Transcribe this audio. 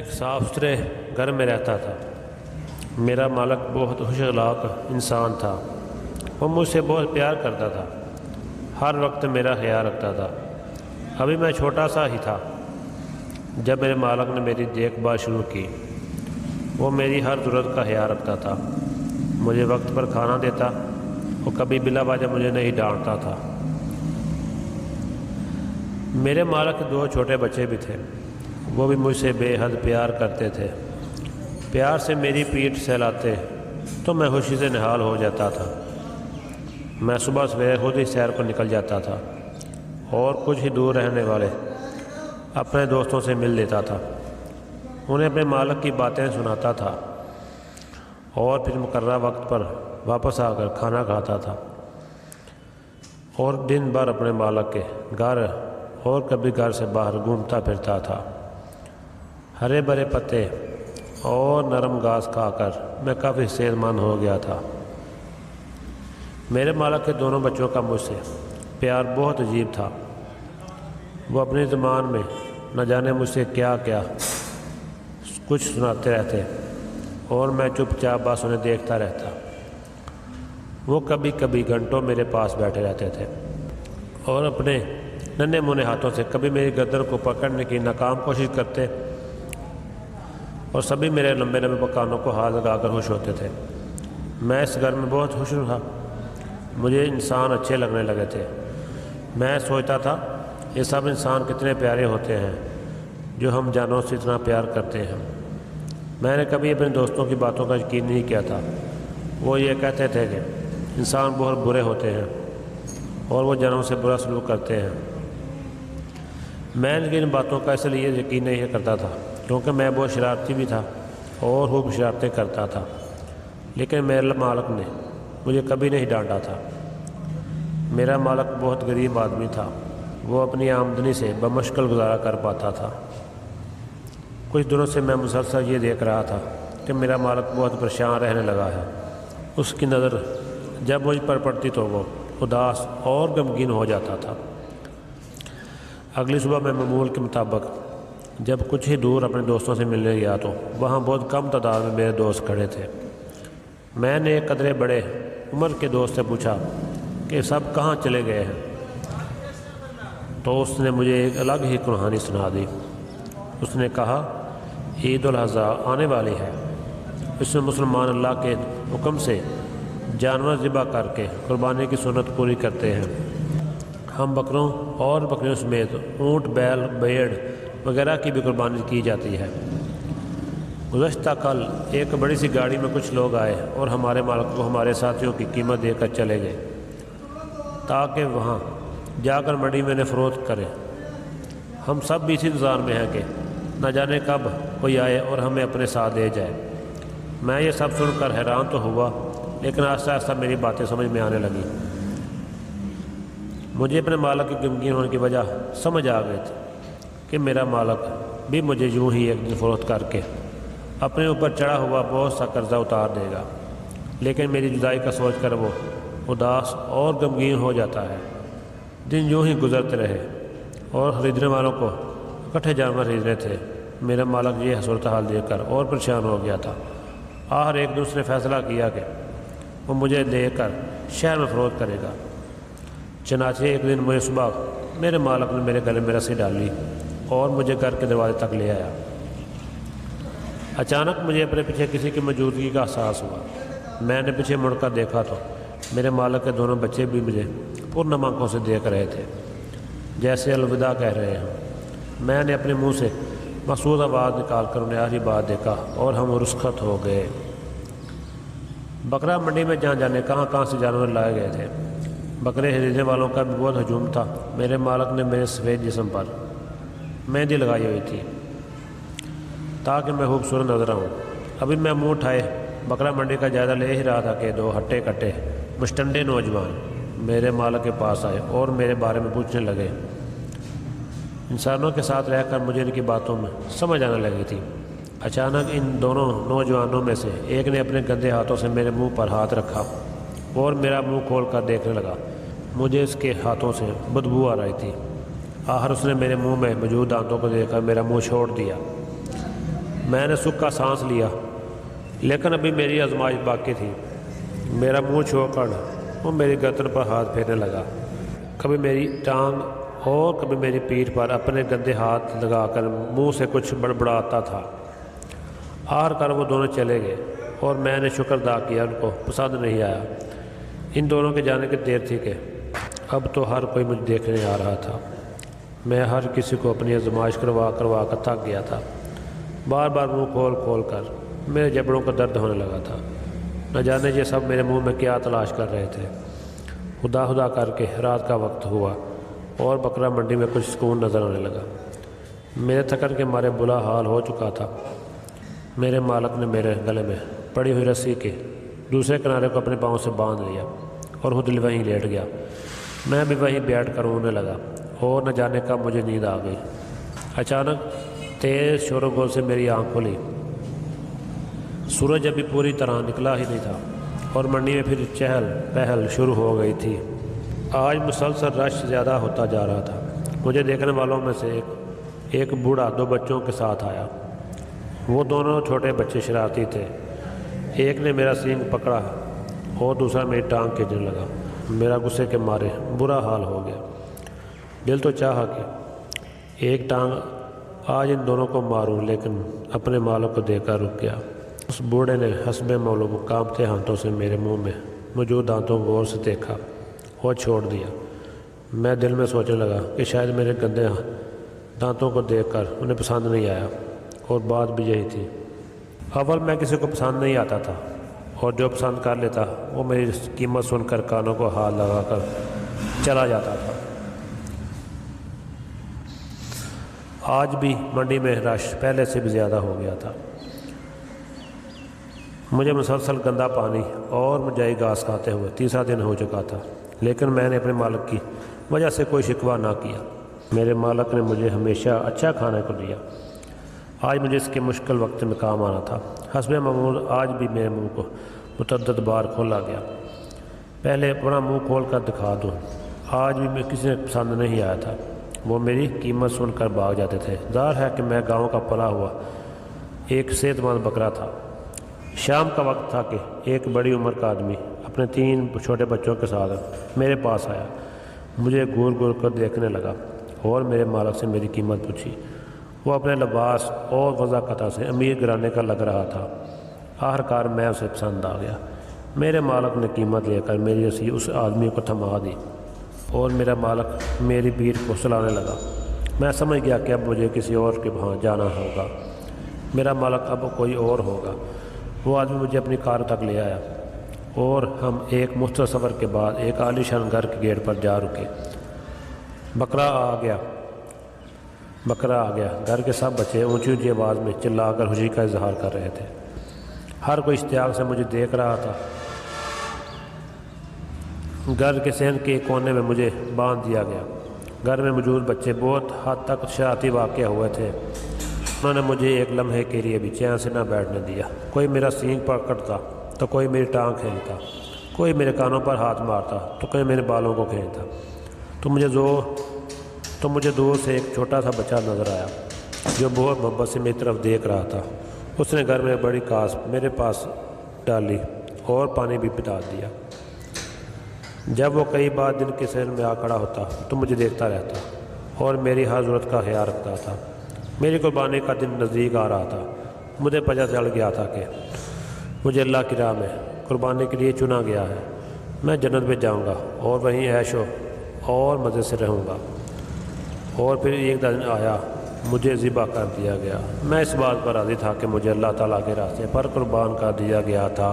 ایک صاف ستھرے گھر میں رہتا تھا۔ میرا مالک بہت خوش اخلاق انسان تھا۔ وہ مجھ سے بہت پیار کرتا تھا، ہر وقت میرا خیال رکھتا تھا۔ ابھی میں چھوٹا سا ہی تھا جب میرے مالک نے میری دیکھ بھال شروع کی۔ وہ میری ہر ضرورت کا خیال رکھتا تھا، مجھے وقت پر کھانا دیتا اور کبھی بلا وجہ مجھے نہیں ڈانٹتا تھا۔ میرے مالک کے 2 چھوٹے بچے بھی تھے، وہ بھی مجھ سے بے حد پیار کرتے تھے۔ پیار سے میری پیٹھ سہلاتے تو میں خوشی سے نہال ہو جاتا تھا۔ میں صبح سویرے خود ہی سیر کو نکل جاتا تھا اور کچھ ہی دور رہنے والے اپنے دوستوں سے مل لیتا تھا، انہیں اپنے مالک کی باتیں سناتا تھا اور پھر مقررہ وقت پر واپس آ کر کھانا کھاتا تھا اور دن بھر اپنے مالک کے گھر اور کبھی گھر سے باہر گھومتا پھرتا تھا۔ ہرے بھرے پتے اور نرم گھاس کھا کر میں کافی صحت مند ہو گیا تھا۔ میرے مالک کے دونوں بچوں کا مجھ سے پیار بہت عجیب تھا۔ وہ اپنی زبان میں نہ جانے مجھ سے کیا کیا کچھ سناتے رہتے اور میں چپ چاپ بس انہیں دیکھتا رہتا۔ وہ کبھی کبھی گھنٹوں میرے پاس بیٹھے رہتے تھے اور اپنے ننھے منھے ہاتھوں سے کبھی میری گردن کو پکڑنے کی ناکام کوشش کرتے اور سبھی میرے لمبے لمبے کانوں کو ہاتھ لگا کر خوش ہوتے تھے۔ میں اس گھر میں بہت خوش تھا، مجھے انسان اچھے لگنے لگے تھے۔ میں سوچتا تھا یہ سب انسان کتنے پیارے ہوتے ہیں جو ہم جانوروں سے اتنا پیار کرتے ہیں۔ میں نے کبھی اپنے دوستوں کی باتوں کا یقین نہیں کیا تھا۔ وہ یہ کہتے تھے کہ انسان بہت برے ہوتے ہیں اور وہ جانوروں سے برا سلوک کرتے ہیں۔ میں ان باتوں کا اس لیے یقین نہیں کرتا تھا کیونکہ میں بہت شرارتی بھی تھا اور خوب شرارتیں کرتا تھا، لیکن میرے مالک نے مجھے کبھی نہیں ڈانٹا تھا۔ میرا مالک بہت غریب آدمی تھا، وہ اپنی آمدنی سے بمشکل گزارا کر پاتا تھا۔ کچھ دنوں سے میں مسلسل یہ دیکھ رہا تھا کہ میرا مالک بہت پریشان رہنے لگا ہے۔ اس کی نظر جب مجھ پر پڑتی تو وہ اداس اور غمگین ہو جاتا تھا۔ اگلی صبح میں معمول کے مطابق جب کچھ ہی دور اپنے دوستوں سے ملنے گیا تو وہاں بہت کم تعداد میں میرے دوست کھڑے تھے۔ میں نے ایک قدرے بڑے عمر کے دوست سے پوچھا کہ سب کہاں چلے گئے ہیں، تو اس نے مجھے ایک الگ ہی کہانی سنا دی۔ اس نے کہا عید الاضحیٰ آنے والی ہے، اس میں مسلمان اللہ کے حکم سے جانور ذبح کر کے قربانی کی سنت پوری کرتے ہیں۔ ہم بکروں اور بکریوں سمیت اونٹ، بیل، بھیڑ وغیرہ کی بھی قربانی کی جاتی ہے۔ گزشتہ کل ایک بڑی سی گاڑی میں کچھ لوگ آئے اور ہمارے مالک کو ہمارے ساتھیوں کی قیمت دے کر چلے گئے تاکہ وہاں جا کر منڈی میں انہیں فروخت کریں۔ ہم سب بھی اسی انتظار میں ہیں کہ نہ جانے کب کوئی آئے اور ہمیں اپنے ساتھ لے جائے۔ میں یہ سب سن کر حیران تو ہوا، لیکن آہستہ آہستہ میری باتیں سمجھ میں آنے لگی۔ مجھے اپنے مالک کے غمگین ہونے کی وجہ سمجھ آ گئی تھی کہ میرا مالک بھی مجھے یوں ہی ایک دن فروخت کر کے اپنے اوپر چڑھا ہوا بہت سا قرضہ اتار دے گا، لیکن میری جدائی کا سوچ کر وہ اداس اور غمگین ہو جاتا ہے۔ دن یوں ہی گزرتے رہے اور خریدنے والوں کو اکٹھے جانور خریدنے تھے۔ میرا مالک یہ صورتحال دیکھ کر اور پریشان ہو گیا تھا۔ آخر ایک دوسرے نے فیصلہ کیا کہ وہ مجھے لے کر شہر میں فروخت کرے گا۔ چنانچہ ایک دن مجھے صبح میرے مالک نے میرے گلے میں رسی ڈالی اور مجھے گھر کے دروازے تک لے آیا۔ اچانک مجھے اپنے پیچھے کسی کی موجودگی کا احساس ہوا۔ میں نے پیچھے مڑ کر دیکھا تو میرے مالک کے دونوں بچے بھی مجھے پرنم آنکھوں سے دیکھ رہے تھے، جیسے الوداع کہہ رہے ہیں۔ میں نے اپنے منہ سے مقصود آواز نکال کر انہیں آخری بار دیکھا اور ہم رخصت ہو گئے۔ بکرا منڈی میں جانے کہاں سے جانور لائے گئے تھے۔ بکرے خریدنے والوں کا بھی بہت ہجوم تھا۔ میرے مالک نے میرے سفید جسم پر مہندی لگائی ہوئی تھی تاکہ میں خوبصورت نظر آؤں۔ ابھی میں منہ اٹھائے بکرا منڈی کا جائزہ لے ہی رہا تھا کہ 2 ہٹے کٹے مشٹنڈے نوجوان میرے مالک کے پاس آئے اور میرے بارے میں پوچھنے لگے۔ انسانوں کے ساتھ رہ کر مجھے ان کی باتوں میں سمجھ آنے لگی تھی۔ اچانک ان دونوں نوجوانوں میں سے ایک نے اپنے گندے ہاتھوں سے میرے منہ پر ہاتھ رکھا اور میرا منہ کھول کر دیکھنے لگا۔ مجھے اس کے ہاتھوں سے بدبو آ رہی تھی۔ آخر اس نے میرے منہ میں موجود دانتوں کو دیکھ کر میرا منہ چھوڑ دیا۔ میں نے سکھ کا سانس لیا، لیکن ابھی میری آزمائش باقی تھی۔ میرا منہ چھو کر وہ میری گردن پر ہاتھ پھیرنے لگا، کبھی میری ٹانگ اور کبھی میری پیٹھ پر اپنے گندے ہاتھ لگا کر منہ سے کچھ بڑبڑاتا تھا۔ آخر کار وہ دونوں چلے گئے اور میں نے شکر ادا کیا، ان کو پسند نہیں آیا۔ ان دونوں کے جانے کی دیر تھی کہ اب تو ہر کوئی مجھے دیکھنے آ رہا تھا۔ میں ہر کسی کو اپنی آزمائش کروا کر تھک گیا تھا۔ بار بار منہ کھول کر میرے جبڑوں کا درد ہونے لگا تھا۔ نہ جانے یہ سب میرے منہ میں کیا تلاش کر رہے تھے۔ خدا کر کے رات کا وقت ہوا اور بکرا منڈی میں کچھ سکون نظر آنے لگا۔ میرے تھکن کے مارے برا حال ہو چکا تھا۔ میرے مالک نے میرے گلے میں پڑی ہوئی رسی کے دوسرے کنارے کو اپنے پاؤں سے باندھ لیا اور خود وہیں لیٹ گیا۔ میں بھی وہیں بیٹھ کر رونے لگا اور نہ جانے کب مجھے نیند آ گئی۔ اچانک تیز شور و گول سے میری آنکھ کھلی۔ سورج ابھی پوری طرح نکلا ہی نہیں تھا اور منڈی میں پھر چہل پہل شروع ہو گئی تھی۔ آج مسلسل رش زیادہ ہوتا جا رہا تھا۔ مجھے دیکھنے والوں میں سے ایک بوڑھا 2 بچوں کے ساتھ آیا۔ وہ دونوں چھوٹے بچے شرارتی تھے۔ ایک نے میرا سینگ پکڑا اور دوسرا میری ٹانگ کھینچنے لگا۔ میرا غصے کے مارے برا حال ہو گیا۔ دل تو چاہا کہ ایک ٹانگ آج ان دونوں کو ماروں، لیکن اپنے مالک کو دیکھ کر رک گیا۔ اس بوڑھے نے حسب معلوم کانپتے ہاتھوں سے میرے منہ میں موجود دانتوں کو غور سے دیکھا اور چھوڑ دیا۔ میں دل میں سوچنے لگا کہ شاید میرے گندے دانتوں کو دیکھ کر انہیں پسند نہیں آیا، اور بات بھی یہی تھی۔ اول میں کسی کو پسند نہیں آتا تھا، اور جو پسند کر لیتا وہ میری قیمت سن کر کانوں کو ہاتھ لگا کر چلا جاتا تھا۔ آج بھی منڈی میں رش پہلے سے بھی زیادہ ہو گیا تھا۔ مجھے مسلسل گندا پانی اور مجائی گھاس کھاتے ہوئے 3 دن ہو چکا تھا، لیکن میں نے اپنے مالک کی وجہ سے کوئی شکوہ نہ کیا۔ میرے مالک نے مجھے ہمیشہ اچھا کھانے کو دیا۔ آج مجھے اس کے مشکل وقت میں کام آنا تھا۔ حسب معمول آج بھی میرے منہ کو متعدد بار کھولا گیا۔ پہلے اپنا منہ کھول کر دکھا دوں، آج بھی میں کسی نے پسند نہیں آیا تھا۔ وہ میری قیمت سن کر بھاگ جاتے تھے۔ ظاہر ہے کہ میں گاؤں کا پلا ہوا ایک صحت مند بکرا تھا۔ شام کا وقت تھا کہ ایک بڑی عمر کا آدمی اپنے 3 چھوٹے بچوں کے ساتھ میرے پاس آیا۔ مجھے گور کر دیکھنے لگا اور میرے مالک سے میری قیمت پوچھی۔ وہ اپنے لباس اور وضاحت سے امیر گھرانے کا لگ رہا تھا۔ آخر کار میں اسے پسند آ گیا۔ میرے مالک نے قیمت لے کر میری رسی اس آدمی کو تھما دی اور میرا مالک میری پیٹھ کو سلانے لگا۔ میں سمجھ گیا کہ اب مجھے کسی اور کے وہاں جانا ہوگا۔ میرا مالک اب کوئی اور ہوگا۔ وہ آدمی مجھے اپنی کار تک لے آیا اور ہم ایک مختصر سفر کے بعد ایک عالیشان گھر کے گیٹ پر جا رکے۔ بکرا آ گیا۔ گھر کے سب بچے اونچی آواز میں چلا کر خوشی کا اظہار کر رہے تھے۔ ہر کوئی اشتیاق سے مجھے دیکھ رہا تھا۔ گھر کے صحن کے کونے میں مجھے باندھ دیا گیا۔ گھر میں موجود بچے بہت حد تک شرارتی واقع ہوئے تھے۔ انہوں نے مجھے ایک لمحے کے لیے بھی چین سے نہ بیٹھنے دیا۔ کوئی میرا سینگ پکڑتا تو کوئی میری ٹانگ کھینچتا، کوئی میرے کانوں پر ہاتھ مارتا تو کوئی میرے بالوں کو کھینچتا۔ تو مجھے دور سے ایک چھوٹا سا بچہ نظر آیا جو بہت محبت سے میری طرف دیکھ رہا تھا۔ اس نے گھر میں بڑی کاس میرے پاس ڈالی اور پانی بھی پٹا دیا۔ جب وہ کئی بار دن کے صحن میں آ کھڑا ہوتا تو مجھے دیکھتا رہتا اور میری ہر ضرورت کا خیال رکھتا تھا۔ میری قربانی کا دن نزدیک آ رہا تھا۔ مجھے پتہ چل گیا تھا کہ مجھے اللہ کی راہ میں قربانی کے لیے چنا گیا ہے۔ میں جنت میں جاؤں گا اور وہیں عیش اور مزے سے رہوں گا۔ اور پھر ایک دن آیا، مجھے ذبح کر دیا گیا۔ میں اس بات پر راضی تھا کہ مجھے اللہ تعالیٰ کے راستے پر قربان کر دیا گیا تھا۔